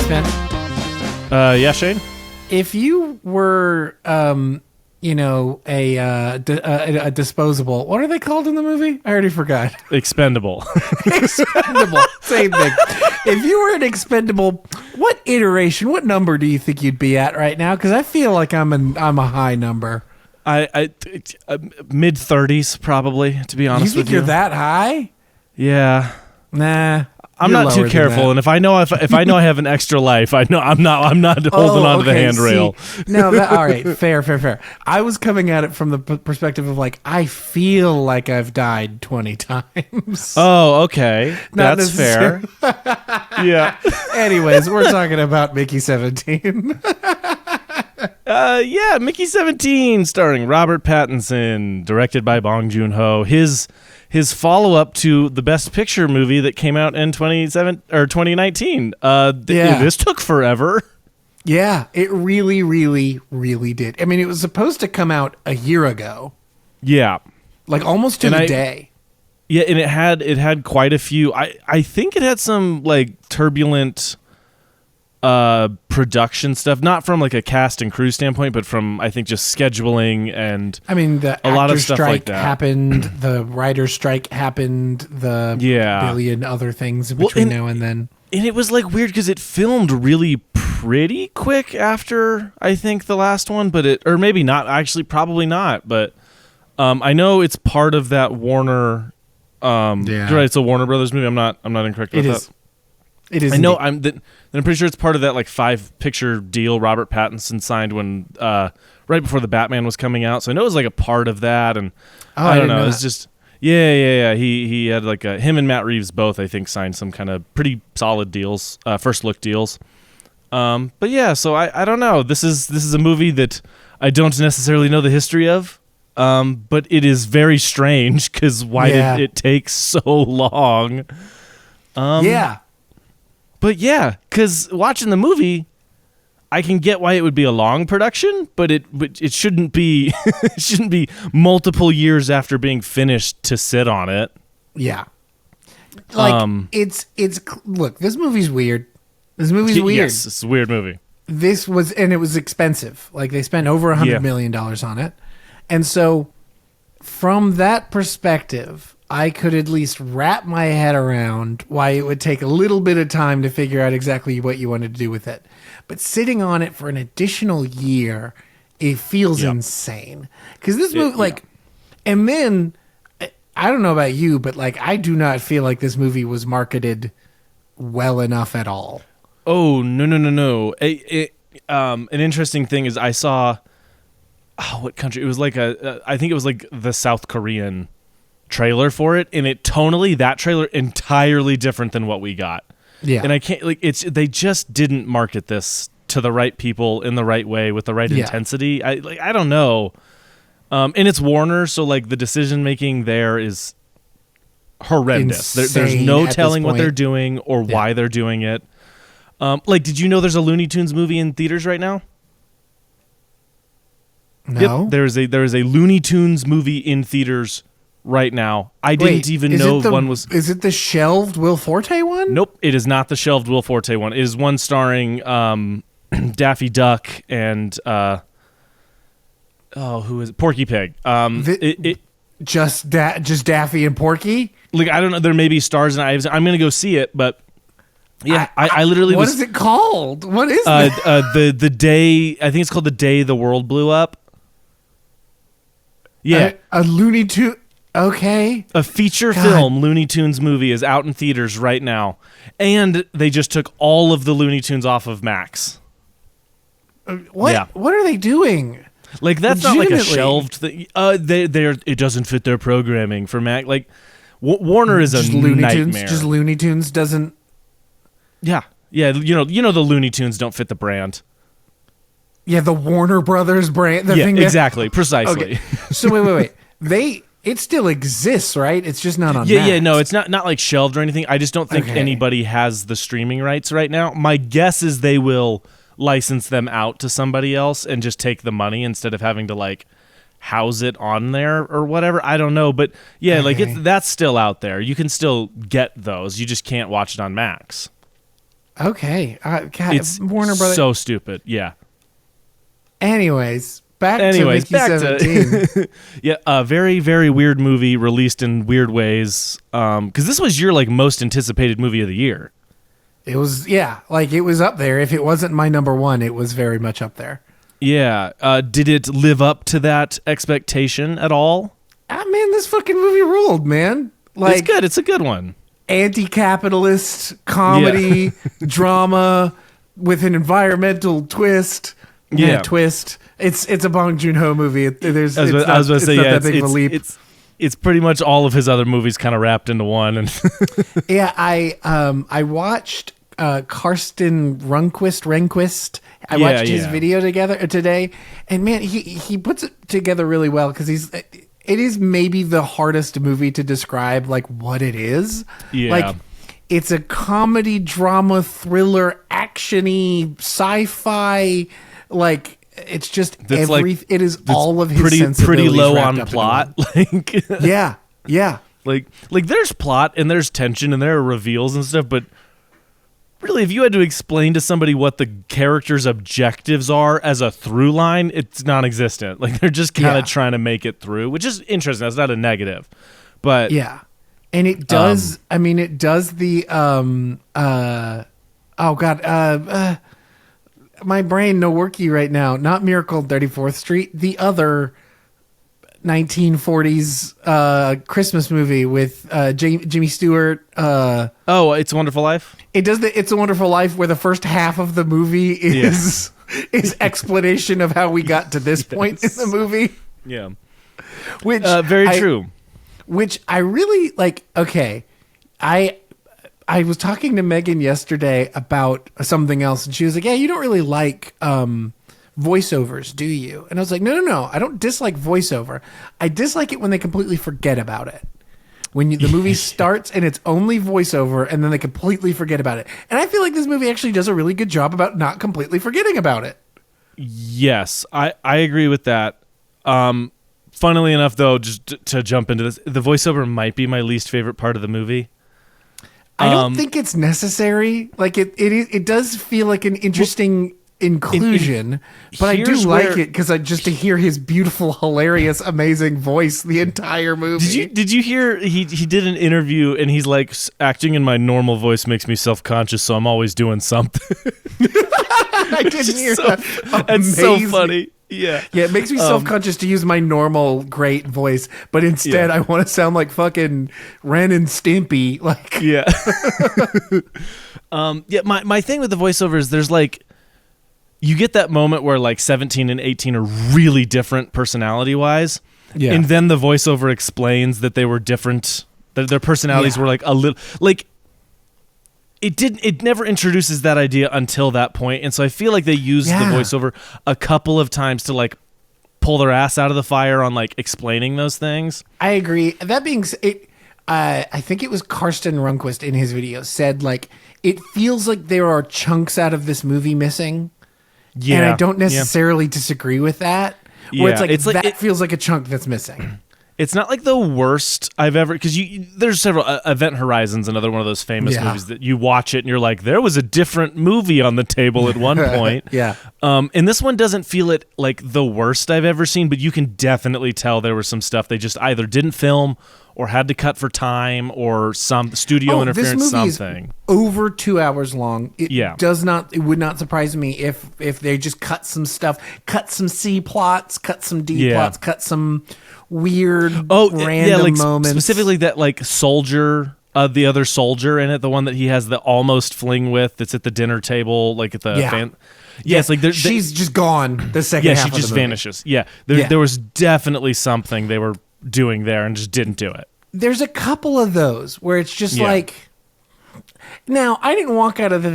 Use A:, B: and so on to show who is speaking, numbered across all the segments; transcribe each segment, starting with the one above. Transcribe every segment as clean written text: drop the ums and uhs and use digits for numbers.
A: Spaceman.
B: Yeah, Shane?
A: If you were, a disposable, what are they called in the movie? I already forgot.
B: Expendable.
A: Expendable. Same thing. If you were an expendable, what iteration, what number do you think you'd be at right now? Because I feel like I'm a high number.
B: I mid 30s probably, to be honest with you.
A: You think you're that high?
B: Yeah.
A: Nah.
B: I'm not too careful, and if I know I have an extra life, I know I'm not holding on to the handrail.
A: No, all right, fair. I was coming at it from the perspective of like I feel like I've died 20 times.
B: Oh, okay, that's fair. Yeah.
A: Anyways, we're talking about Mickey 17.
B: Yeah, Mickey 17, starring Robert Pattinson, directed by Bong Joon-ho. His follow-up to the Best Picture movie that came out in 2019. This took forever.
A: Yeah, it really, really, really did. I mean, it was supposed to come out a year ago.
B: Yeah.
A: Like almost to the day.
B: Yeah, and it had quite a few. I think it had some like turbulent production stuff, not from like a cast and crew standpoint, but from I think just scheduling and
A: a
B: lot of stuff
A: strike
B: like that
A: happened, the writer's strike happened, the billion other things between now and then.
B: And it was like weird because it filmed really pretty quick after I think the last one, or maybe not, actually probably not, but I know it's part of that Warner right, it's a Warner Brothers movie. I'm not incorrect about that.
A: It is.
B: I know. I'm pretty sure it's part of that like 5-picture deal Robert Pattinson signed when right before the Batman was coming out. So I know it was like a part of that, and I don't know. It's just yeah. He had like him and Matt Reeves both I think signed some kind of pretty solid deals, first look deals. But yeah, so I don't know. This is a movie that I don't necessarily know the history of. But it is very strange because why did it take so long?
A: Yeah.
B: But yeah, because watching the movie, I can get why it would be a long production, but it shouldn't be it shouldn't be multiple years after being finished to sit on it.
A: Yeah, like it's look. This movie's weird. This movie's weird.
B: Yes, it's a weird movie.
A: It was expensive. Like they spent over $100 million on it, and so from that perspective, I could at least wrap my head around why it would take a little bit of time to figure out exactly what you wanted to do with it. But sitting on it for an additional year, it feels insane. Because this movie, and then, I don't know about you, but I do not feel like this movie was marketed well enough at all.
B: Oh, no. An interesting thing is I saw, what country? It was like I think it was like the South Korean trailer for it, and that trailer entirely different than what we got. Yeah. And I can't they just didn't market this to the right people in the right way with the right intensity. I don't know. And it's Warner, so the decision making there is horrendous. There's no telling what they're doing or why they're doing it. Did you know there's a Looney Tunes movie in theaters right now?
A: No.
B: Yep, there is a Looney Tunes movie in theaters right now. I didn't even know one was.
A: Is it the shelved Will Forte one?
B: Nope, it is not the shelved Will Forte one. It is one starring Daffy Duck and who is it? Porky Pig.
A: Just Daffy and Porky.
B: I don't know. There may be stars and I'm gonna go see it, but yeah, I literally.
A: What is it called? What is it?
B: The day I think it's called The Day the World Blew Up. Yeah,
A: a Looney Tunes. Okay.
B: A feature film Looney Tunes movie is out in theaters right now. And they just took all of the Looney Tunes off of Max.
A: What? Yeah. What are they doing?
B: That's not like a shelved thing. It doesn't fit their programming for Max. Warner is a nightmare.
A: Just Looney Tunes doesn't.
B: Yeah. Yeah. You know the Looney Tunes don't fit the brand.
A: Yeah, the Warner Brothers brand.
B: Exactly. Precisely.
A: Okay. So wait. It still exists, right? It's just not on Max.
B: Yeah, no, it's not shelved or anything. I just don't think anybody has the streaming rights right now. My guess is they will license them out to somebody else and just take the money instead of having to house it on there or whatever. I don't know, but yeah, that's still out there. You can still get those. You just can't watch it on Max.
A: Okay. God,
B: It's
A: Warner Brothers.
B: so stupid. Yeah.
A: Anyways, back to Mickey 17.
B: Yeah, a very, very weird movie released in weird ways. Because this was your like most anticipated movie of the year.
A: It was, it was up there. If it wasn't my number one, it was very much up there.
B: Yeah. Did it live up to that expectation at all?
A: Man, this fucking movie ruled, man.
B: It's good. It's a good one.
A: Anti-capitalist comedy drama with an environmental twist.
B: Yeah,
A: twist. It's a Bong Joon-ho movie.
B: I was going to say, it's pretty much all of his other movies kind of wrapped into one. And
A: yeah, I watched Karsten Rehnquist. I watched his video today, and man, he puts it together really well because it is maybe the hardest movie to describe like what it is.
B: Yeah.
A: Like it's a comedy, drama, thriller, actiony, sci-fi. Like it's just it is all of his sensibilities
B: pretty low
A: wrapped
B: on
A: up
B: plot.
A: Like yeah.
B: Like there's plot and there's tension and there are reveals and stuff, but really, if you had to explain to somebody what the characters' objectives are as a through line, it's non-existent. Like they're just kind of trying to make it through, which is interesting. That's not a negative, but
A: yeah, and it does. It does the my brain no worky right now. Not Miracle on 34th Street. The other 1940s Christmas movie with Jimmy Stewart.
B: It's a Wonderful Life.
A: It does the It's a Wonderful Life where the first half of the movie is explanation of how we got to this point in the movie.
B: Yeah.
A: Which
B: very true.
A: Which I really like. Okay. I was talking to Megan yesterday about something else and she was like, yeah, you don't really like voiceovers, do you? And I was like, no, I don't dislike voiceover. I dislike it when they completely forget about it. When the movie starts and it's only voiceover and then they completely forget about it. And I feel like this movie actually does a really good job about not completely forgetting about it.
B: Yes, I agree with that. Funnily enough, though, just to jump into this, the voiceover might be my least favorite part of the movie.
A: I don't think it's necessary. Like it does feel like an interesting inclusion, but I do like it because just to hear his beautiful, hilarious, amazing voice the entire movie.
B: Did you hear he did an interview and he's like, acting in my normal voice makes me self-conscious, so I'm always doing something.
A: I didn't hear that.
B: It's so funny. Yeah,
A: it makes me self-conscious to use my normal great voice, but instead I want to sound like fucking Ren and Stimpy. Like,
B: my thing with the voiceover is there's like, you get that moment where like 17 and 18 are really different personality-wise, and then the voiceover explains that they were different, that their personalities were like a little like. It never introduces that idea until that point, and so I feel like they used the voiceover a couple of times to like pull their ass out of the fire on like explaining those things.
A: I agree. That being said, I think it was Karsten Rehnquist in his video said like it feels like there are chunks out of this movie missing. Yeah, and I don't necessarily disagree with that. Where it's like that feels like a chunk that's missing.
B: It's not like the worst I've ever, because there's several. Event Horizon's another one of those famous movies that you watch it and you're like, there was a different movie on the table at one point. And this one doesn't feel it like the worst I've ever seen, but you can definitely tell there was some stuff they just either didn't film or had to cut for time or some studio interference.
A: This movie
B: something
A: is over 2 hours long. It would not surprise me if they just cut some stuff, cut some C plots, cut some D plots, cut some weird random moments.
B: Specifically that like soldier, the other soldier in it, the one that he has the almost fling with, that's at the dinner table, like at the it's like
A: she's just gone the second half of the movie.
B: She just vanishes. There was definitely something they were doing there and just didn't do it.
A: There's a couple of those where it's just like, now I didn't walk out of the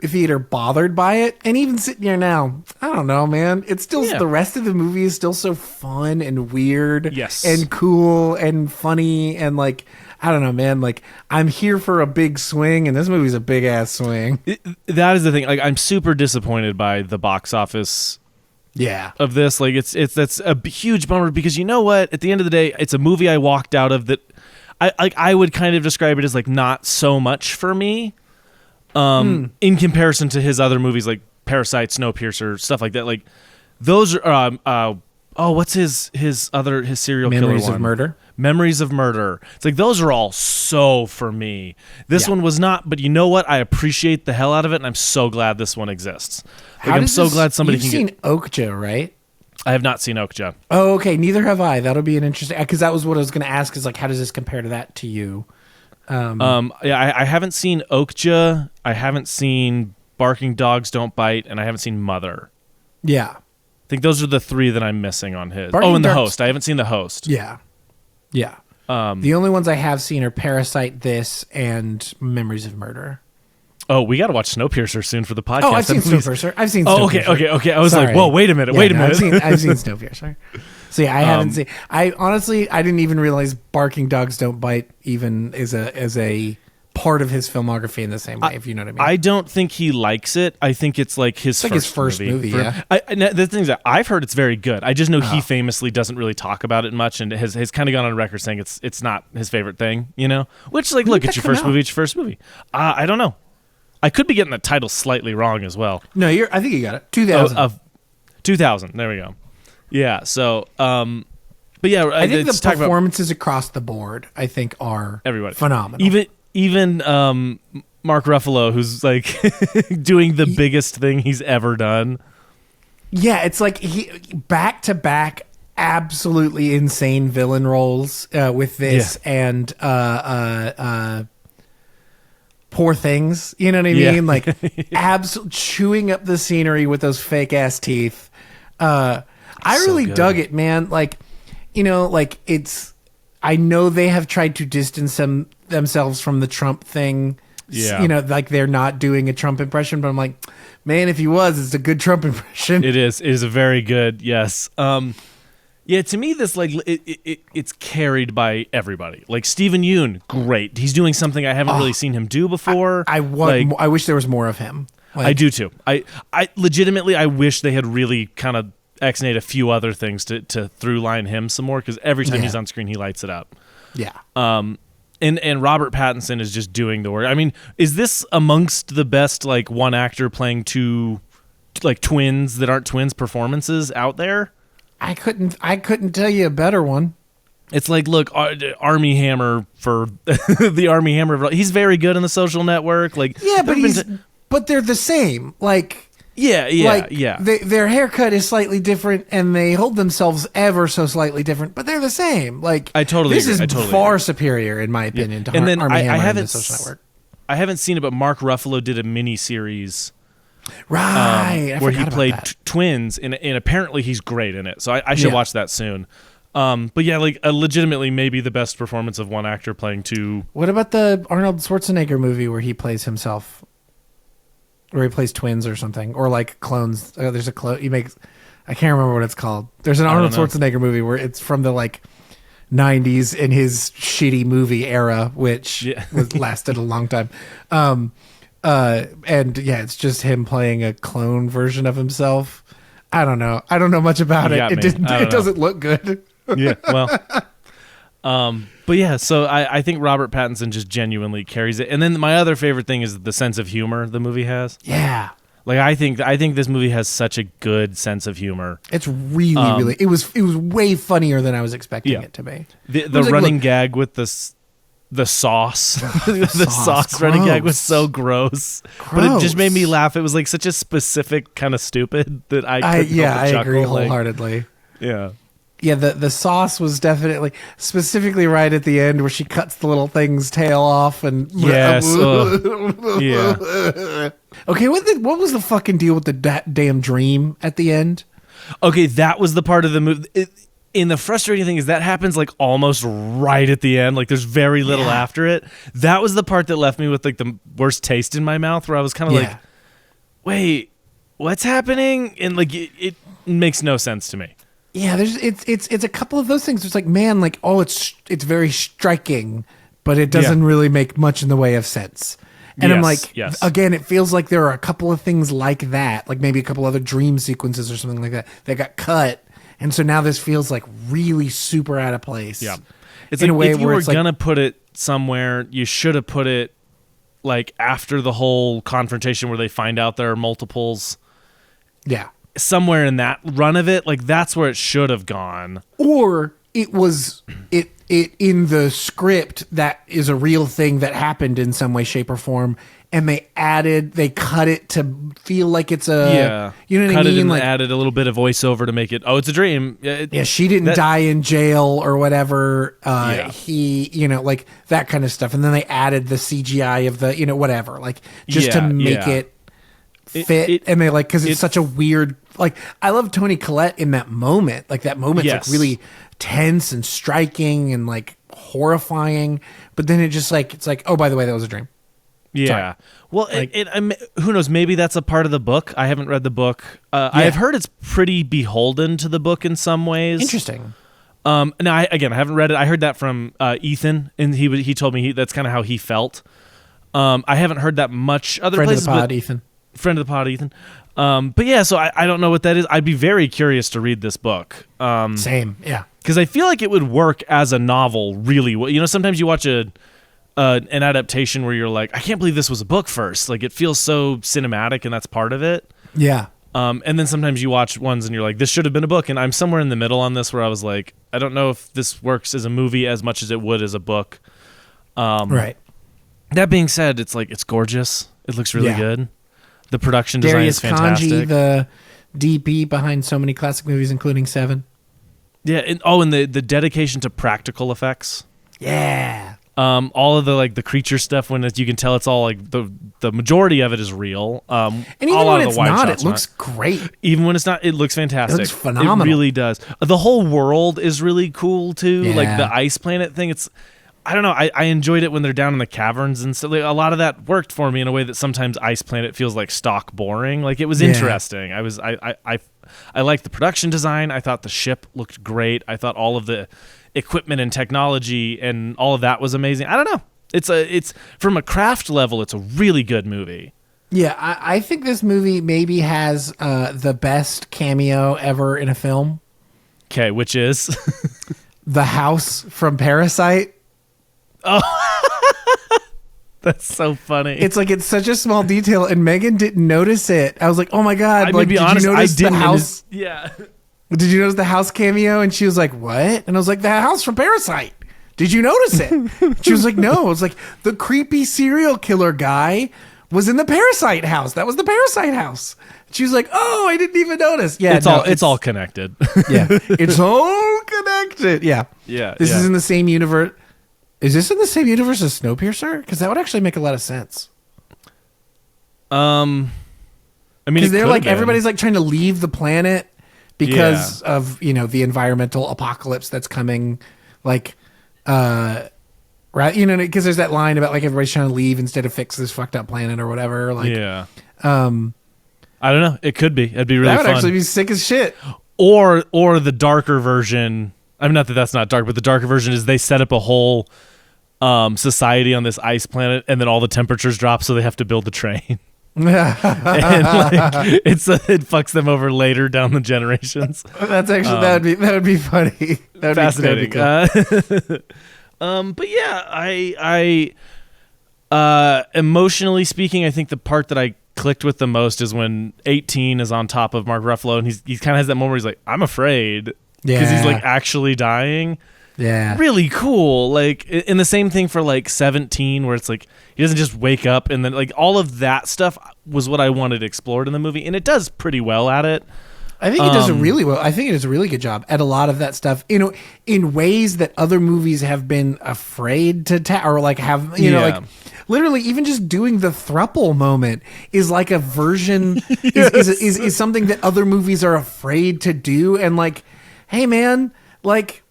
A: theater bothered by it, and even sitting here now, I don't know, man. It's still the rest of the movie is still so fun and weird, and cool and funny, and like I don't know, man. Like I'm here for a big swing, and this movie's a big ass swing.
B: That is the thing. Like I'm super disappointed by the box office. Of this, like that's a huge bummer because you know what? At the end of the day, it's a movie I walked out of that I would kind of describe it as like not so much for me. in comparison to his other movies like Parasite, Snowpiercer, stuff like that. Like those are what's his serial killer
A: Memories
B: one?
A: of Murder.
B: Memories of Murder. It's like those are all so for me. This one was not, but you know what? I appreciate the hell out of it, and I'm so glad this one exists. Like, I'm so glad somebody can
A: You've seen Okja, right?
B: I have not seen Okja.
A: Oh, okay. Neither have I. That'll be an interesting, because that was what I was going to ask. Is like, how does this compare to that to you?
B: Yeah, I haven't seen Okja. I haven't seen Barking Dogs Don't Bite, and I haven't seen Mother.
A: Yeah,
B: I think those are the three that I'm missing on his.
A: Barking
B: and The
A: Dogs-
B: Host. I haven't seen The Host.
A: yeah. The only ones I have seen are Parasite, this, and Memories of Murder.
B: Oh, we got to watch Snowpiercer soon for the podcast.
A: Oh, I've seen Snowpiercer.
B: Okay. I was
A: Sorry.
B: like, whoa, wait a minute.
A: I've seen Snowpiercer. So yeah, I haven't seen. I honestly, I didn't even realize Barking Dogs Don't Bite even is a part of his filmography in the same way. If you know what I mean.
B: I don't think he likes it. I think it's like his
A: first movie. Yeah.
B: The things that I've heard, it's very good. I just know he famously doesn't really talk about it much, and has kind of gone on record saying it's not his favorite thing. You know, which like, look, it's your first movie. It's your first movie. I don't know. I could be getting the title slightly wrong as well.
A: No, I think you got it. 2000.
B: 2000. There we go. Yeah. So, but yeah,
A: I think the performances across the board, I think, are phenomenal.
B: Even Mark Ruffalo, who's like doing the biggest thing he's ever done.
A: Yeah, it's like he back to back absolutely insane villain roles with this and Poor Things. You know what I mean? Like chewing up the scenery with those fake ass teeth. I really dug it, man. Like, you know, like I know they have tried to distance themselves from the Trump thing. Yeah. You know, like they're not doing a Trump impression, but I'm like, man, if he was, it's a good Trump impression.
B: It is. It is a very good, yes. Yeah, to me, this like it's carried by everybody. Like Stephen Yeun, great. He's doing something I haven't really seen him do before.
A: I wish there was more of him.
B: Like, I do too. I legitimately, I wish they had really kind of X-nayed a few other things to through line him some more, because every time he's on screen, he lights it up.
A: Yeah.
B: And Robert Pattinson is just doing the work. I mean, is this amongst the best like one actor playing two like twins that aren't twins performances out there?
A: I couldn't tell you a better one.
B: It's like, look, Army Hammer for the Army Hammer. He's very good in The Social Network. Like,
A: yeah, but they're the same. Like,
B: yeah.
A: Their haircut is slightly different, and they hold themselves ever so slightly different, but they're the same. Like,
B: I totally
A: this
B: agree.
A: is far superior in my opinion to
B: and then
A: Army Hammer and
B: The
A: Social Network.
B: I haven't seen it, but Mark Ruffalo did a mini series.
A: Right,
B: where he played twins, and apparently he's great in it. So I should watch that soon. But yeah, like legitimately maybe the best performance of one actor playing two.
A: What about the Arnold Schwarzenegger movie where he plays himself, where he plays twins or something, or like clones? There's a clone he makes. I can't remember what it's called. There's an Arnold Schwarzenegger movie where it's from the like 90s in his shitty movie era, which lasted a long time. And yeah, it's just him playing a clone version of himself. I don't know much about it. It doesn't look good.
B: Yeah, well, but yeah, so I think Robert Pattinson just genuinely carries it. And then my other favorite thing is the sense of humor the movie has.
A: Yeah,
B: like I think this movie has such a good sense of humor.
A: It's really it was way funnier than I was expecting it to be.
B: The running gag with the sauce, the sauce running gag was so gross, but it just made me laugh. It was like such a specific kind of stupid that I
A: agree wholeheartedly. Yeah, the sauce was definitely specifically right at the end where she cuts the little thing's tail off and
B: yes,
A: Okay, what was the fucking deal with the damn dream at the end?
B: Okay, that was the part of the movie. And the frustrating thing is that happens like almost right at the end. Like there's very little after it. That was the part that left me with like the worst taste in my mouth, where I was kind of like, wait, what's happening? And like it makes no sense to me.
A: Yeah, it's a couple of those things. It's like, man, like, oh, it's very striking, but it doesn't really make much in the way of sense. And I'm like, again, it feels like there are a couple of things like that, like maybe a couple other dream sequences or something like that got cut. And so now this feels like really super out of place.
B: Yeah. It's in like, a way if you were going to put it somewhere, you should have put it like after the whole confrontation where they find out there are multiples.
A: Yeah.
B: Somewhere in that run of it, like that's where it should have gone.
A: Or it was it in the script that is a real thing that happened in some way, shape, or form, and they cut it to feel like it's a you know what I mean?
B: Cut it and
A: like,
B: added a little bit of voiceover to make it it's a dream.
A: She didn't die in jail or whatever. He, like that kind of stuff, and then they added the CGI of the whatever, like just to make it fit, and they because it's such a weird. Like, I love Toni Collette in that moment. Like, that moment's like really tense and striking and like horrifying. But then it just it's like, oh, by the way, that was a dream.
B: Yeah. Sorry. Well, who knows? Maybe that's a part of the book. I haven't read the book. I've heard it's pretty beholden to the book in some ways.
A: Interesting.
B: Now, I haven't read it. I heard that from Ethan, and he told me that's kind of how he felt. I haven't heard that much other
A: Friend
B: places.
A: Of the pod, Ethan.
B: Friend of the pod, Ethan. But yeah, so I don't know what that is. I'd be very curious to read this book.
A: Same, yeah.
B: Because I feel like it would work as a novel really well. Sometimes you watch an adaptation where you're like, I can't believe this was a book first. Like, it feels so cinematic, and that's part of it.
A: Yeah.
B: And then sometimes you watch ones and you're like, this should have been a book. And I'm somewhere in the middle on this where I was like, I don't know if this works as a movie as much as it would as a book.
A: Right.
B: That being said, it's gorgeous. It looks really good. The production design
A: Darius
B: is fantastic.
A: Kanji, the DP behind so many classic movies, including Seven.
B: Yeah, and the dedication to practical effects.
A: Yeah.
B: All of the creature stuff, when you can tell it's all like the majority of it is real.
A: And even when it's not, it looks great.
B: Even when it's not, it looks fantastic.
A: It looks phenomenal.
B: It really does. The whole world is really cool too.
A: Yeah.
B: Like the ice planet thing. I don't know. I enjoyed it when they're down in the caverns, and so a lot of that worked for me in a way that sometimes Ice Planet feels like stock boring. Like, it was interesting. I liked the production design. I thought the ship looked great. I thought all of the equipment and technology and all of that was amazing. I don't know. It's from a craft level, it's a really good movie.
A: Yeah, I think this movie maybe has the best cameo ever in a film.
B: Okay, which is
A: the house from Parasite.
B: Oh, that's so funny.
A: It's such a small detail, and Megan didn't notice it. I was like, oh my God.
B: I'm going to be honest, I didn't.
A: The house?
B: Yeah.
A: Did you notice the house cameo? And she was like, what? And I was like, the house from Parasite. Did you notice it? She was like, no. I was like, the creepy serial killer guy was in the Parasite house. That was the Parasite house. She was like, oh, I didn't even notice. Yeah,
B: it's all connected.
A: Yeah. It's all connected. Yeah.
B: Yeah.
A: This is in the same universe. Is this in the same universe as Snowpiercer? Because that would actually make a lot of sense.
B: I mean,
A: because they're everybody's trying to leave the planet because of the environmental apocalypse that's coming. Right? Because there's that line about everybody's trying to leave instead of fix this fucked up planet or whatever. I don't
B: know. It could be. It'd be really fun.
A: That would actually be sick as shit.
B: Or the darker version. I mean, not that that's not dark, but the darker version is they set up a whole society on this ice planet, and then all the temperatures drop, so they have to build the train. And it fucks them over later down the generations.
A: That's actually that would be funny. That would
B: fascinating.
A: Be cool.
B: But yeah, I emotionally speaking, I think the part that I clicked with the most is when 18 is on top of Mark Ruffalo, and he kind of has that moment where he's like, I'm afraid. Because he's actually dying.
A: Yeah.
B: Really cool. And the same thing for 17, where it's he doesn't just wake up, and then all of that stuff was what I wanted explored in the movie, and it does pretty well at it.
A: I think it does really well. I think it does a really good job at a lot of that stuff. In ways that other movies have been afraid to have literally even just doing the thruple moment is a version is something that other movies are afraid to do, and hey man, fucking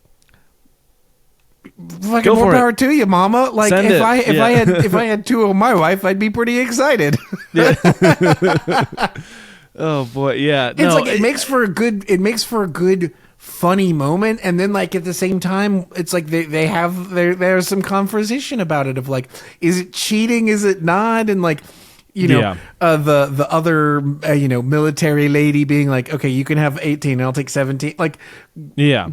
A: more power to you, mama. If I had two of my wife, I'd be pretty excited.
B: Yeah. Oh boy, yeah.
A: It makes for a good funny moment, and then at the same time, it's there's some conversation about it of is it cheating, is it not, and the other military lady being okay, you can have 18 and I'll take 17,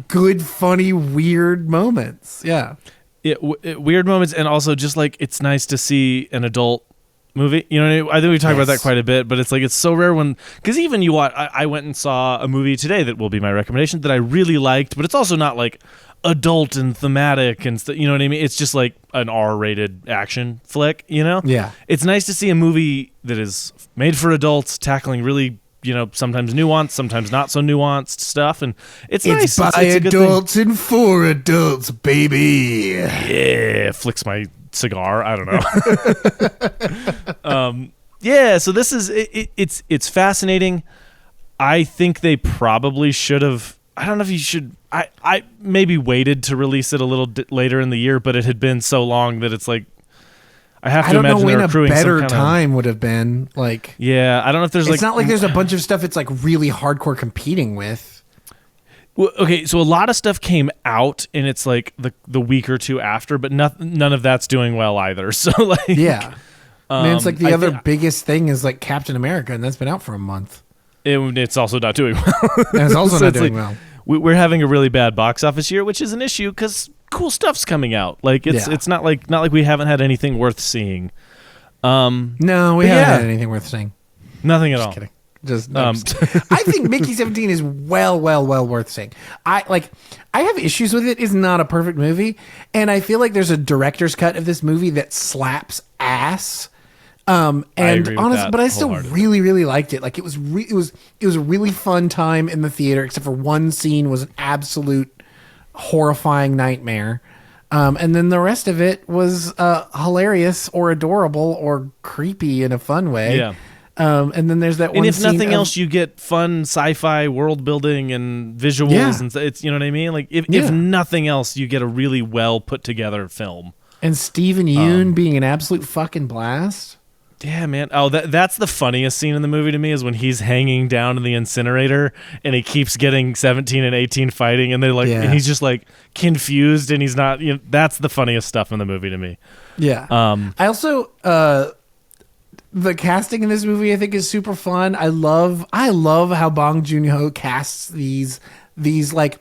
A: good funny weird moments. Weird
B: moments, and also just it's nice to see an adult movie. You know what I mean? I think we talked about that
A: Yes.
B: quite a bit, but it's like it's so rare when, because even you watch, I went and saw a movie today that will be my recommendation that I really liked, but it's also not like adult and thematic and you know what I mean? It's just like an R-rated action flick, you know?
A: Yeah.
B: It's nice to see a movie that is made for adults, tackling really, you know, sometimes nuanced, sometimes not so nuanced stuff, and it's nice.
A: By
B: it's a good thing.
A: adults and for adults, baby.
B: Yeah, flicks my cigar. I don't know. Yeah, so this is it's fascinating. I think they probably should have. I don't know if you should. I maybe waited to release it a little later in the year, but it had been so long that it's like I have to
A: I don't know
B: imagine
A: when
B: they're
A: a
B: accruing
A: better
B: some kind
A: time would have been. Like,
B: yeah, I don't know if there's
A: it's not like there's a bunch of stuff it's like really hardcore competing with.
B: Well, okay, so a lot of stuff came out, and it's like the week or two after, but none of that's doing well either. So like,
A: Yeah, I mean, it's like the
B: I
A: other
B: think-
A: biggest thing is like Captain America, and that's been out for a month,
B: it's also not doing well.
A: and it's also
B: So
A: not
B: it's
A: doing
B: like,
A: well.
B: We're having a really bad box office year, which is an issue because cool stuff's coming out. Like
A: Yeah.
B: it's not like we haven't had anything worth seeing.
A: No, we
B: but
A: haven't
B: yeah.
A: had anything worth saying.
B: Nothing at all.
A: Just kidding. I think Mickey 17 is well worth seeing. I have issues with it. It's not a perfect movie, and I feel like there's a director's cut of this movie that slaps ass. And
B: agree with
A: honestly,
B: that
A: but I still
B: wholeheartedly.
A: really liked it. Like it was a really fun time in the theater, except for one scene was an absolute horrifying nightmare. And then the rest of it was hilarious or adorable or creepy in a fun way.
B: Yeah.
A: And then there's that one
B: And if
A: scene
B: nothing
A: of-
B: else, you get fun sci-fi world building and visuals,
A: Yeah.
B: and it's, you know what I mean. Like if
A: Yeah.
B: nothing else, you get a really well put together film.
A: And Steven Yeun being an absolute fucking blast.
B: Yeah, man. Oh, that's the funniest scene in the movie to me is when he's hanging down in the incinerator and he keeps getting 17 and 18 fighting, and they're like,
A: Yeah.
B: and he's just like confused, and he's not. You know, that's the funniest stuff in the movie to me.
A: Yeah. I also the casting in this movie I think is super fun. I love how Bong Joon-ho casts these like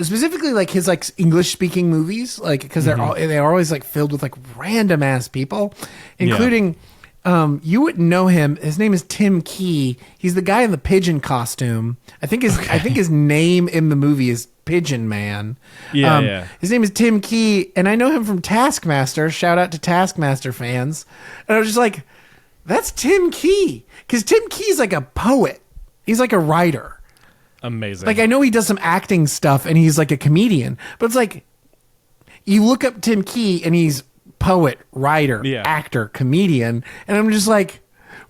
A: specifically like his like English speaking movies, like because they're always like filled with like random ass people, including. You wouldn't know him. His name is Tim Key. He's the guy in the pigeon costume. I think his name in the movie is Pigeon Man.
B: Yeah.
A: His name is Tim Key, and I know him from Taskmaster. Shout out to Taskmaster fans. And I was just like, that's Tim Key, because Tim Key's like a poet. He's like a writer.
B: Amazing.
A: Like I know he does some acting stuff, and he's like a comedian, but it's like you look up Tim Key, and he's poet, writer, actor, comedian, and I'm just like,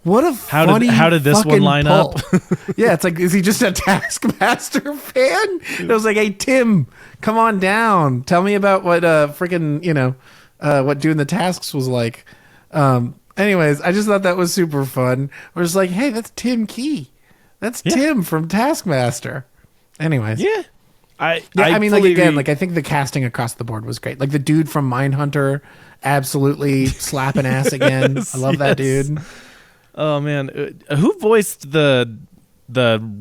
A: what a funny
B: how did this one
A: fucking
B: line
A: pull.
B: up?
A: Yeah, it's like, is he just a Taskmaster fan? And I was like, hey Tim, come on down, tell me about what freaking what doing the tasks was like. Anyways, I just thought that was super fun. We're just like, hey, that's Tim Key, that's Tim from Taskmaster. Anyways,
B: yeah. I
A: mean, like
B: fully
A: again,
B: agree.
A: like I think the casting across the board was great. Like the dude from Mindhunter, absolutely slapping ass again. I love that dude.
B: Oh man, who voiced the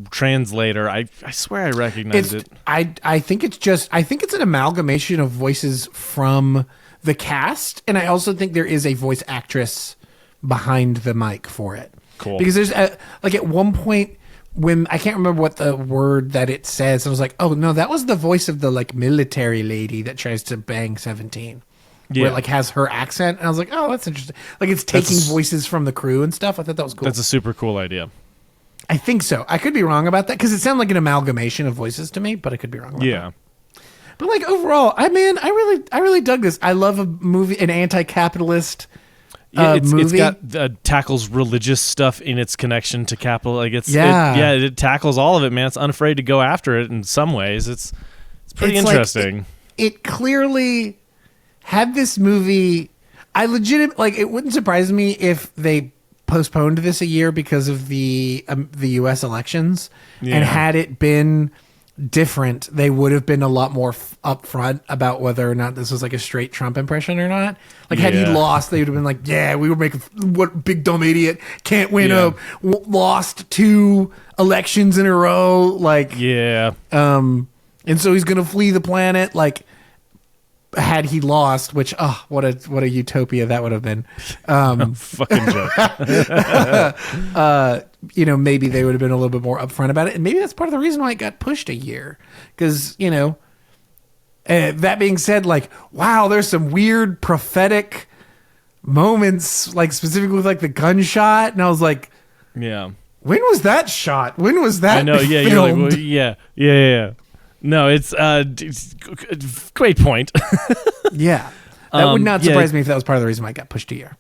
B: translator? I swear I recognized it.
A: I think it's an amalgamation of voices from the cast, and I also think there is a voice actress behind the mic for it.
B: Cool.
A: Because there's like at one point when I can't remember what the word that it says, I was like, oh no, that was the voice of the like military lady that tries to bang 17.
B: Yeah.
A: Where it like has her accent, and I was like, oh, that's interesting. Like it's taking voices from the crew and stuff. I thought that was cool.
B: That's a super cool idea.
A: I think so. I could be wrong about that because it sounded like an amalgamation of voices to me, but I could be wrong about that. But like overall, I really dug this. I love a movie, an anti-capitalist movie.
B: It's got tackles religious stuff in its connection to capital. Like it tackles all of it, man. It's unafraid to go after it in some ways. It's pretty interesting.
A: Like, it clearly had this movie. It wouldn't surprise me if they postponed this a year because of the U.S. elections, and had it been different, they would have been a lot more upfront about whether or not this was like a straight Trump impression or not. Like had he lost, they would have been like, yeah, we were making what big dumb idiot can't win lost 2 elections in a row, like and so he's gonna flee the planet. Like had he lost, which what a utopia that would have been.
B: Fucking joke.
A: Maybe they would have been a little bit more upfront about it, and maybe that's part of the reason why it got pushed a year. Because that being said, like, wow, there's some weird prophetic moments, like specifically with like the gunshot, and I was like,
B: yeah,
A: when was that shot? When was that?
B: I know, yeah,
A: filmed?
B: you're like, well, yeah. No, it's great point.
A: Yeah, that would not surprise me if that was part of the reason why it got pushed a year.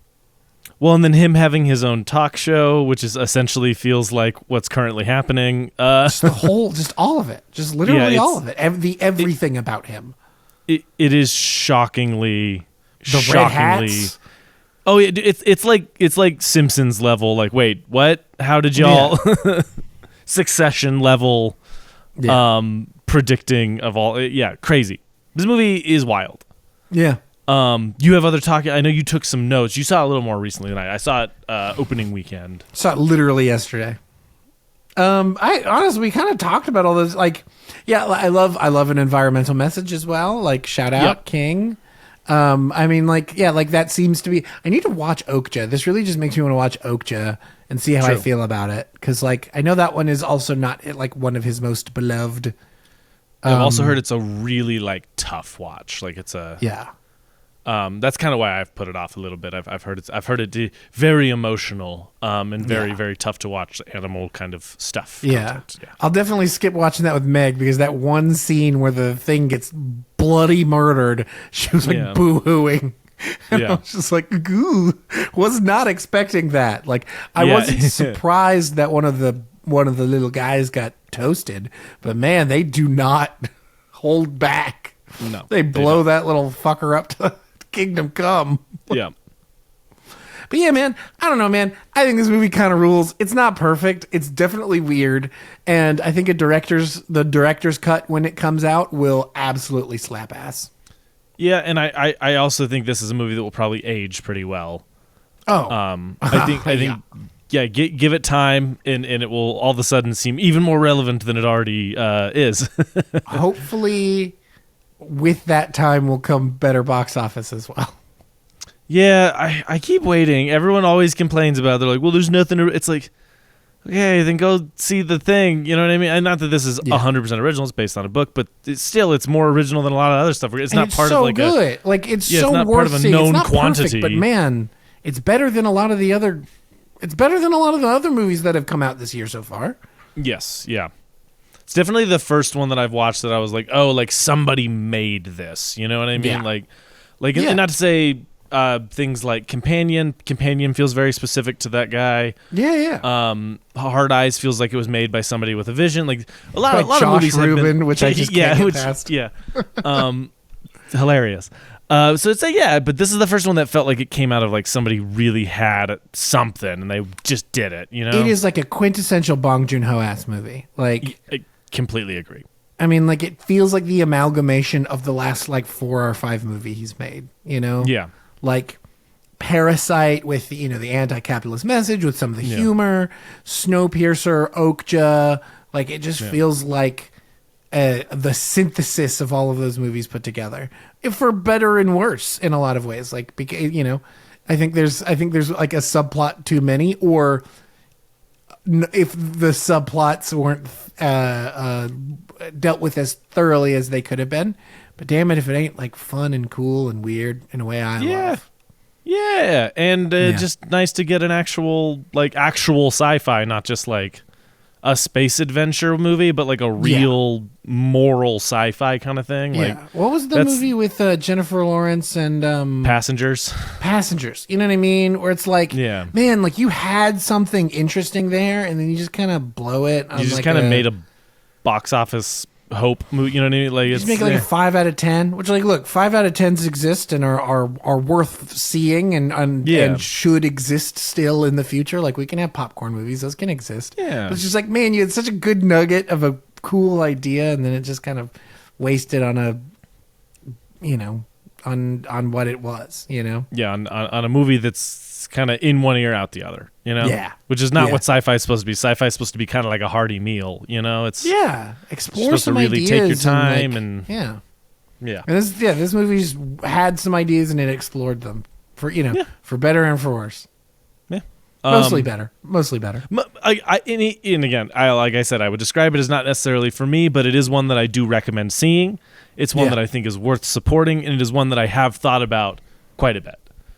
B: Well, and then him having his own talk show, which is essentially feels like what's currently happening.
A: Just all of it, just literally all of it, everything about him.
B: It is shockingly
A: red hats.
B: Oh, it's like Simpsons level. Like, wait, what? How did y'all Succession level? Predicting of all, crazy. This movie is wild.
A: Yeah.
B: You have other talking. I know you took some notes. You saw it a little more recently than I saw it opening weekend.
A: Saw it literally yesterday. I honestly, we kind of talked about all those. Like, yeah, I love an environmental message as well. Like, shout out King. I mean, like, yeah, like that seems to be. I need to watch Okja. This really just makes me want to watch Okja and see how I feel about it. Because, like, I know that one is also not like one of his most beloved.
B: I've also heard it's a really like tough watch. Like it's a that's kind of why I've put it off a little bit. I've heard it very emotional and very tough to watch animal kind of stuff.
A: Yeah. I'll definitely skip watching that with Meg because that one scene where the thing gets bloody murdered, she was like boo-hooing. And I was just like, goo, was not expecting that. Like I wasn't surprised that one of the little guys got toasted, but man, they do not hold back.
B: No,
A: they blow that little fucker up to Kingdom Come.
B: Yeah.
A: But yeah, man, I don't know, man. I think this movie kind of rules. It's not perfect. It's definitely weird, and I think the director's cut when it comes out will absolutely slap ass.
B: Yeah, and I also think this is a movie that will probably age pretty well.
A: Oh,
B: I think. Yeah, give it time, and it will all of a sudden seem even more relevant than it already is.
A: Hopefully, with that time will come better box office as well.
B: Yeah, I keep waiting. Everyone always complains about it. They're like, well, there's nothing. It's like, okay, then go see the thing. You know what I mean? And not that this is 100% original. It's based on a book, but it's more original than a lot of other stuff. It's not part
A: so
B: of like
A: good. It's
B: it's
A: so
B: not
A: worth
B: part of a
A: seeing.
B: known
A: It's not
B: quantity.
A: Perfect, but man, it's better than a lot of the other. It's better than a lot of the other movies that have come out this year so far.
B: Yes, yeah. It's definitely the first one that I've watched that I was like, oh, like somebody made this. You know what I mean?
A: Yeah.
B: Like, and not to say things like Companion. Companion feels very specific to that guy.
A: Yeah.
B: Hard Eyes feels like it was made by somebody with a vision. Like a lot of movies
A: Josh Rubin,
B: have been,
A: which I just can't get past.
B: Yeah. Hilarious. So it's like, but this is the first one that felt like it came out of like somebody really had something and they just did it, you know?
A: It is like a quintessential Bong Joon-ho ass movie. Like,
B: I completely agree.
A: I mean, like it feels like the amalgamation of the last like 4 or 5 movie he's made, you know?
B: Yeah.
A: Like Parasite with, the anti-capitalist message with some of the humor, Snowpiercer, Okja, like it just feels like the synthesis of all of those movies put together, for better and worse in a lot of ways. Like, I think there's like a subplot too many, or if the subplots weren't dealt with as thoroughly as they could have been. But damn it, if it ain't like fun and cool and weird in a way I love.
B: Yeah, and just nice to get an actual sci-fi, not just like a space adventure movie, but like a real moral sci-fi kind of thing.
A: Yeah.
B: Like,
A: what was the movie with Jennifer Lawrence and
B: Passengers?
A: Passengers. You know what I mean? Where it's like, man, like you had something interesting there, and then you just kind of blow it.
B: You just kind of made a box office hope movie. You know what I mean? Like
A: just make like a 5 out of 10. Which, like, look, 5 out of 10s exist and are worth seeing and should exist still in the future. Like, we can have popcorn movies; those can exist.
B: Yeah,
A: but it's just like, man, you had such a good nugget of a cool idea, and then it just kind of wasted on on what it was.
B: on a movie that's kind of in one ear out the other. Which is not what sci-fi is supposed to be. Sci-fi is supposed to be kind of like a hearty meal. It's
A: explore
B: supposed
A: some
B: to really
A: ideas
B: take your time
A: and
B: Yeah.
A: And this movie's had some ideas and it explored them for better and for worse.
B: Yeah.
A: Mostly better.
B: And again, like I said, I would describe it as not necessarily for me, but it is one that I do recommend seeing. It's one that I think is worth supporting, and it is one that I have thought about quite a bit.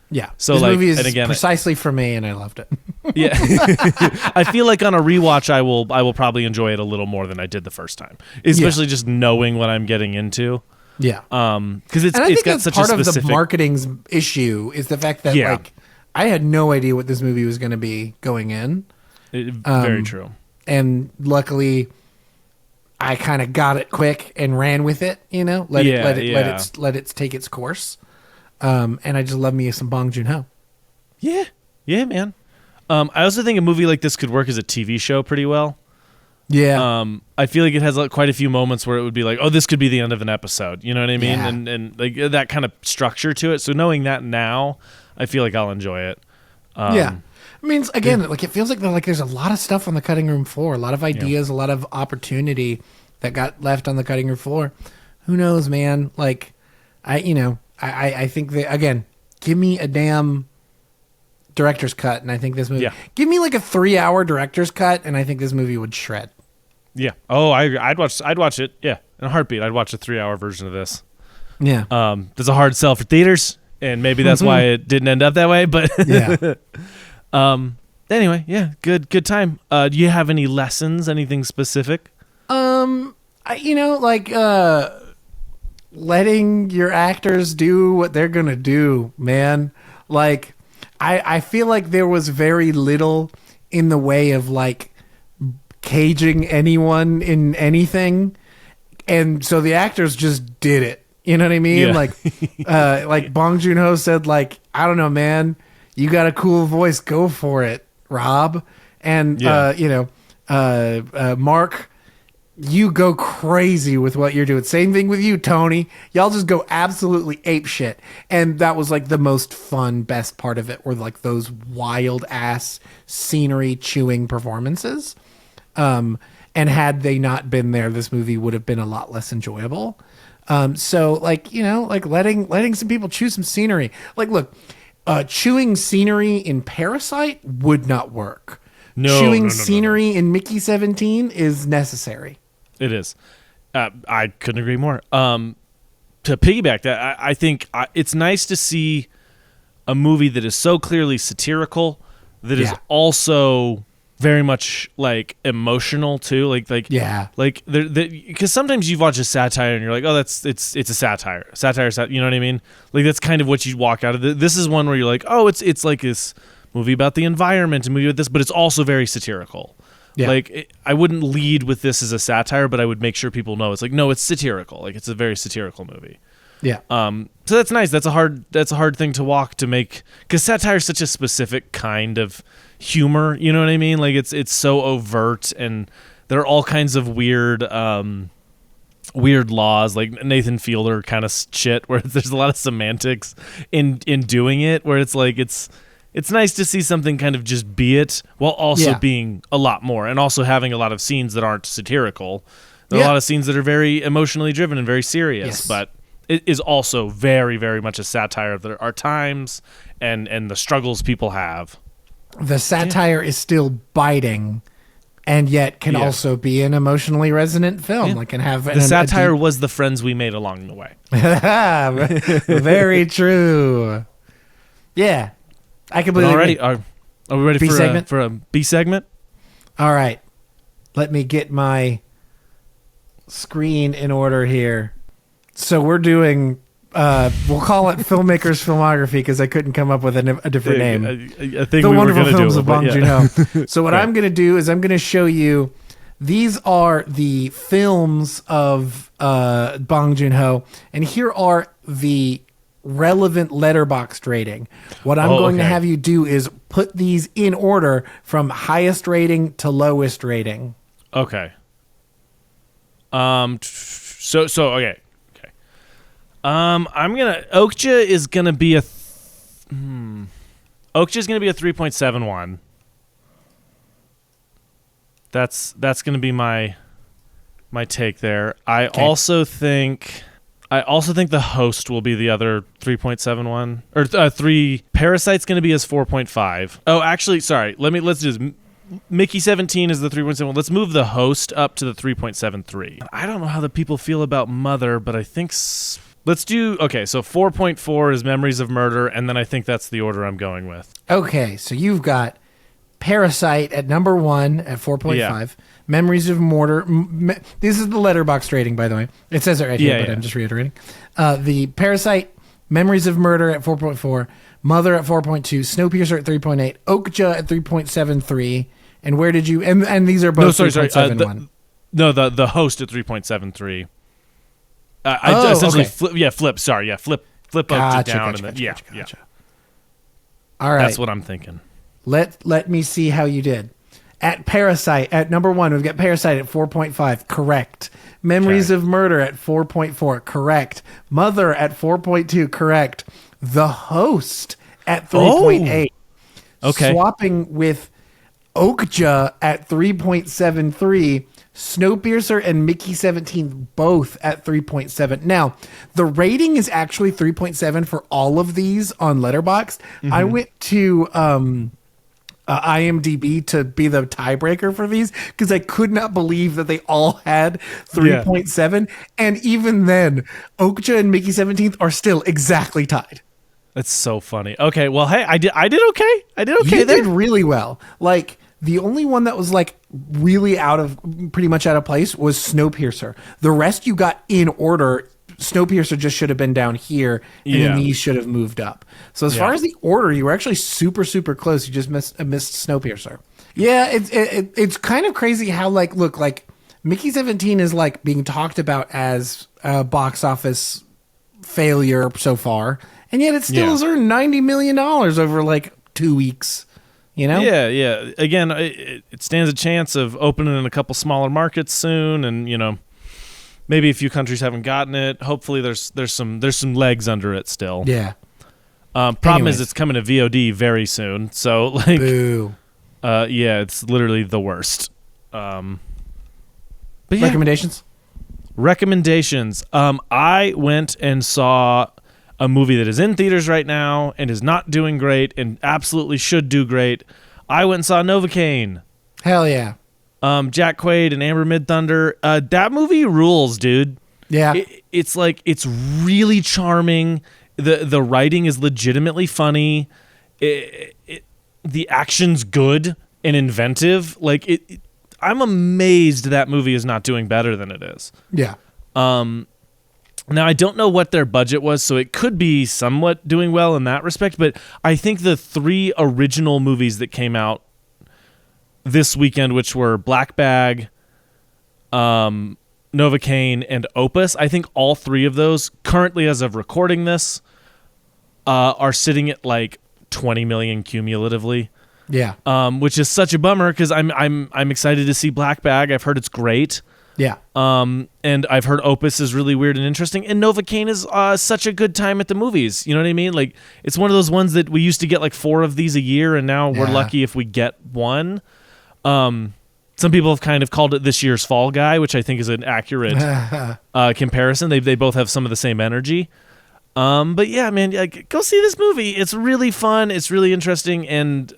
A: Yeah.
B: So
A: this movie is
B: and again,
A: precisely for me, and I loved it.
B: Yeah. I feel like on a rewatch, I will probably enjoy it a little more than I did the first time, especially just knowing what I'm getting into.
A: Yeah.
B: Because it's got such a specific...
A: part of the marketing's issue is the fact that like I had no idea what this movie was going to be going in.
B: Very true.
A: And luckily, I kind of got it quick and ran with it. Let it take its course. And I just love me some Bong Joon-ho.
B: Yeah, man. I also think a movie like this could work as a TV show pretty well.
A: Yeah.
B: I feel like it has quite a few moments where it would be like, oh, this could be the end of an episode. You know what I mean?
A: Yeah.
B: And like that kind of structure to it. So knowing that now, I feel like I'll enjoy it.
A: Yeah. I mean, again, it feels like there's a lot of stuff on the cutting room floor, a lot of ideas, a lot of opportunity that got left on the cutting room floor. Who knows, man? I think that, again, give me a damn director's cut, and I think this movie... Yeah. Give me a 3-hour director's cut, and I think this movie would shred.
B: Yeah. Oh, I'd watch it. Yeah. In a heartbeat, I'd watch a 3-hour version of this.
A: Yeah.
B: There's a hard sell for theaters, and maybe that's why it didn't end up that way, but...
A: Yeah.
B: Anyway, yeah, good time. Do you have any lessons, anything specific?
A: Letting your actors do what they're gonna do, man. I feel like there was very little in the way of caging anyone in anything, and so the actors just did it. You know what I mean?
B: Yeah.
A: Like Bong Joon-ho said, I don't know, man, you got a cool voice, go for it, Rob. And Mark, you go crazy with what you're doing. Same thing with you, Tony. Y'all just go absolutely ape shit. And that was the most fun, best part of it were those wild ass scenery chewing performances. And had they not been there, this movie would have been a lot less enjoyable. Letting some people chew some scenery. Look, chewing scenery in Parasite would not work. Chewing scenery in Mickey 17 is necessary.
B: It is. I couldn't agree more. To piggyback that, I think it's nice to see a movie that is so clearly satirical that is also very much emotional too. Because sometimes you watch a satire and you're like, oh, it's a satire. Satire, you know what I mean? That's kind of what you walk out of. This is one where you're like, oh, it's like this movie about the environment, a movie with this, but it's also very satirical. Yeah. I wouldn't lead with this as a satire, but I would make sure people know it's no, it's satirical. It's a very satirical movie.
A: Yeah.
B: So that's nice. That's a hard thing to walk to make, because satire is such a specific kind of humor. You know what I mean? It's so overt, and there are all kinds of weird laws, like Nathan Fielder kind of shit, where there's a lot of semantics in doing it, where it's nice to see something kind of just be it while also being a lot more, and also having a lot of scenes that aren't satirical. There are a lot of scenes that are very emotionally driven and very serious, but it is also very, very much a satire of our times and the struggles people have.
A: The satire is still biting, and yet can also be an emotionally resonant film.
B: Yeah. The satire was the friends we made along the way.
A: Very true. Yeah. I completely agree.
B: Are we ready for a B segment?
A: All right. Let me get my screen in order here. So we're doing, we'll call it Filmmaker's Filmography, because I couldn't come up with a different name.
B: I think the wonderful films of
A: Bong Joon-ho. So what I'm going to do is I'm going to show you, these are the films of Bong Joon-ho, and here are the relevant letterboxd rating. What I'm going to have you do is put these in order from highest rating to lowest rating.
B: Okay. So okay. I'm gonna Okja is gonna be a Okja is gonna be a 3.71. That's gonna be my take there. I also think I also think The Host will be the other 3.71 or 3. Parasite's going to be as 4.5. Oh, actually, sorry. Let's do this. Mickey 17 is the 3.7. Let's move The Host up to the 3.73. I don't know how the people feel about Mother, but I think let's do okay. So 4.4 is Memories of Murder, and then I think that's the order I'm going with.
A: Okay, so you've got Parasite at number 1 at 4.5.
B: Yeah.
A: Memories of Murder. This is the Letterboxd rating, by the way. It says it right here, but I'm just reiterating. The Parasite, Memories of Murder at 4.4, Mother at 4.2, Snowpiercer at 3.8, Okja at 3.73, and where did you? And these are both 3.71.
B: The Host at 3.73. I essentially flip. Sorry, flip up to down, and then gotcha.
A: All right,
B: that's what I'm thinking.
A: Let me see how you did. At Parasite, at number 1, we've got Parasite at 4.5. Correct. Memories of Murder at 4.4. Correct. Mother at 4.2. Correct. The Host at 3.8.
B: Okay.
A: Swapping with Okja at 3.73. Snowpiercer and Mickey 17 both at 3.7. Now, the rating is actually 3.7 for all of these on Letterboxd. Mm-hmm. I went to IMDb to be the tiebreaker for these because I could not believe that they all had 3.7. And even then, Okja and Mickey 17th are still exactly tied.
B: That's so funny. Okay, well, hey, I did okay.
A: You did really well. Like, the only one that was like really pretty much out of place was Snowpiercer. The rest you got in order. Snowpiercer just should have been down here, and then these should have moved up. So as far as the order, you were actually super, super close. You just missed Snowpiercer. Yeah, it's kind of crazy how look, Mickey 17 is like being talked about as a box office failure so far, and yet it still has earned $90 million over like 2 weeks. You know?
B: Yeah. Again, it stands a chance of opening in a couple smaller markets soon, and maybe a few countries haven't gotten it. Hopefully, there's some legs under it still.
A: Yeah.
B: Problem is, it's coming to VOD very soon. So
A: boo.
B: It's literally the worst. But
A: recommendations.
B: I went and saw a movie that is in theaters right now and is not doing great and absolutely should do great. I went and saw Novocaine.
A: Hell yeah.
B: Jack Quaid and Amber Midthunder. That movie rules, dude.
A: Yeah.
B: It's really charming. The writing is legitimately funny. The action's good and inventive. I'm amazed that movie is not doing better than it is.
A: Yeah.
B: Now, I don't know what their budget was, so it could be somewhat doing well in that respect, but I think the 3 original movies that came out this weekend, which were Black Bag, Novocaine, and Opus, I think all 3 of those, currently as of recording this, are sitting at like 20 million cumulatively.
A: Yeah.
B: Which is such a bummer because I'm excited to see Black Bag. I've heard it's great.
A: Yeah.
B: And I've heard Opus is really weird and interesting, and Novocaine is such a good time at the movies. You know what I mean? Like, it's one of those ones that we used to get like 4 of these a year, and now we're lucky if we get one. Some people have kind of called it this year's Fall Guy, which I think is an accurate comparison. They both have some of the same energy. But yeah, man, go see this movie. It's really fun. It's really interesting, and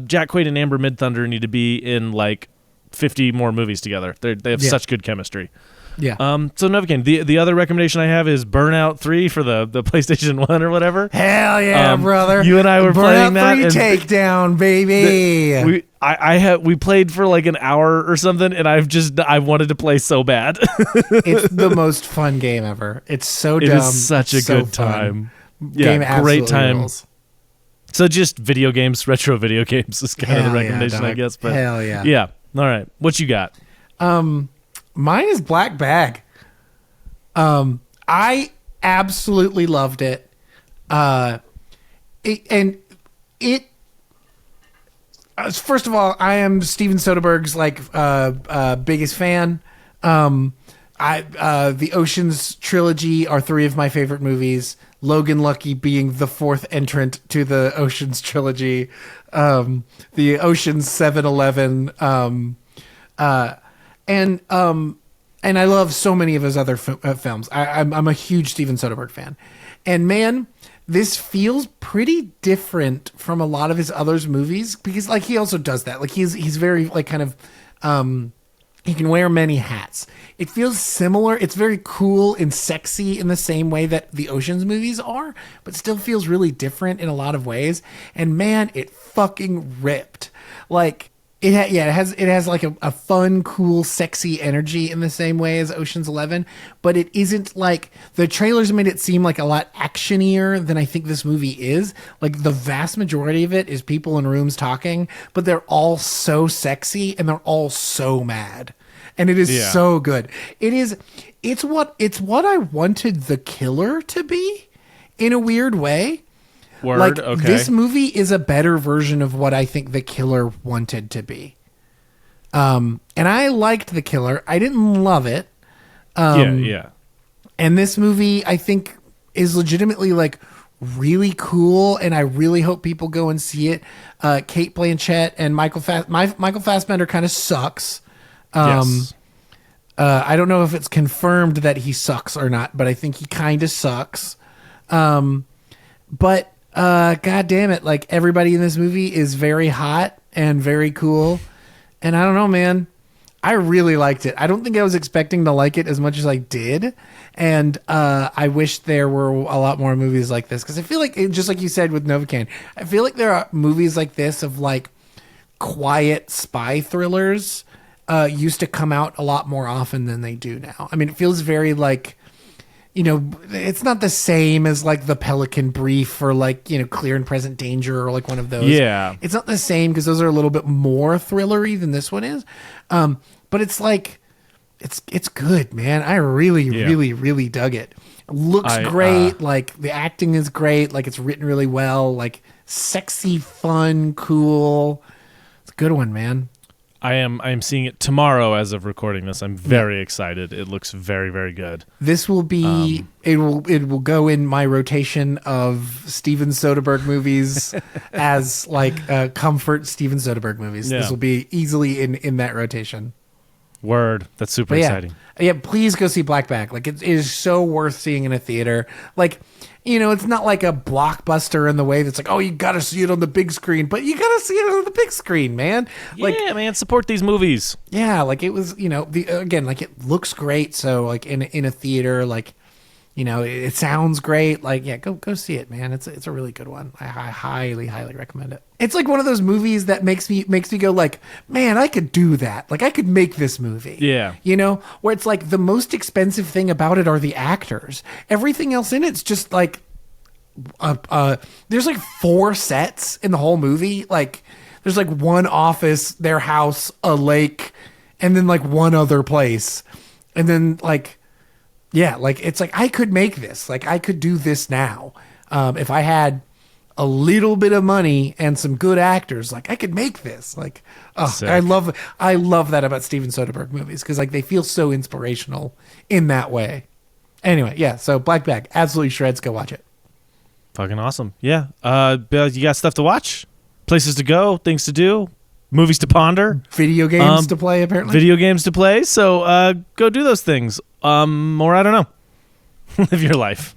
B: Jack Quaid and Amber Midthunder need to be in like 50 more movies together. They have such good chemistry.
A: Yeah.
B: So Novocaine. The other recommendation I have is Burnout 3 for the PlayStation 1 or whatever.
A: Hell yeah, brother.
B: You and I were playing that.
A: Burnout 3 Takedown, baby.
B: We played for like an hour or something, and I wanted to play so bad.
A: It's the most fun game ever. It's so dumb.
B: It is such a good time. Yeah, great time.
A: Rules.
B: So just video games, retro video games is kind of the recommendation, I guess. But
A: hell yeah.
B: Yeah. All right. What you got?
A: Mine is Black Bag. I absolutely loved it. First of all, I am Steven Soderbergh's biggest fan. The Ocean's trilogy are 3 of my favorite movies. Logan Lucky being the 4th entrant to the Ocean's trilogy. The Ocean's 7-Eleven. And I love so many of his other films. I'm a huge Steven Soderbergh fan. And man, this feels pretty different from a lot of his others movies because like he also does that. Like he's very like kind of he can wear many hats. It feels similar. It's very cool and sexy in the same way that the Ocean's movies are, but still feels really different in a lot of ways. And man, it fucking ripped. Like it has like a fun, cool, sexy energy in the same way as Ocean's 11, but it isn't like the trailers made it seem like a lot actionier than I think this movie is. Like the vast majority of it is people in rooms talking, but they're all so sexy and they're all so mad. And it is so good. It's what I wanted The Killer to be in a weird way.
B: Word,
A: like,
B: okay.
A: This movie is a better version of what I think The Killer wanted to be. And I liked The Killer. I didn't love it.
B: Yeah.
A: And this movie, I think, is legitimately like really cool, and I really hope people go and see it. Kate Blanchett and Michael Fassbender kind of sucks.
B: Yes.
A: I don't know if it's confirmed that he sucks or not, but I think he kind of sucks. But God damn it, like everybody in this movie is very hot and very cool. And I don't know, man. I really liked it. I don't think I was expecting to like it as much as I did. And I wish there were a lot more movies like this. Because I feel like, just like you said with Novocaine, I feel like there are movies like this of like quiet spy thrillers used to come out a lot more often than they do now. I mean, it feels very like, you know, it's not the same as like The Pelican Brief or like, you know, Clear and Present Danger or like one of those.
B: Yeah.
A: It's not the same because those are a little bit more thrillery than this one is. But it's like, it's good, man. I really dug it. Looks great. Like the acting is great. Like it's written really well. Like sexy, fun, cool. It's a good one, man.
B: I am seeing it tomorrow as of recording this. I'm very excited. It looks very, very good.
A: This will be it will go in my rotation of Steven Soderbergh movies as like comfort Steven Soderbergh movies.
B: Yeah.
A: This will be easily in that rotation.
B: Word. That's super exciting.
A: Yeah, please go see Black Bag. Like it is so worth seeing in a theater. Like, you know, it's not like a blockbuster in the way that's like, oh, you got to see it on the big screen, but you got to see it on the big screen, man. Like,
B: yeah, man, support these movies.
A: Yeah, like it was, you know, again, like it looks great. So like in a theater, like, you know, it sounds great. Like, yeah, go see it, man. It's a really good one. I highly recommend it. It's like one of those movies that makes me go like, man, I could do that. Like I could make this movie.
B: Yeah.
A: You know, where it's like the most expensive thing about it are the actors. Everything else in it's just like, there's like 4 sets in the whole movie. Like there's like one office, their house, a lake, and then like one other place. And then like, yeah, like it's like I could make this. Like I could do this now. If I had a little bit of money and some good actors, like I could make this. Like, oh, I love that about Steven Soderbergh movies because like they feel so inspirational in that way. Anyway, yeah. So Black Bag, absolutely shreds. Go watch it.
B: Fucking awesome. Yeah. You got stuff to watch, places to go, things to do, movies to ponder,
A: video games to play. Apparently,
B: video games to play. So go do those things. Or I don't know. Live your life.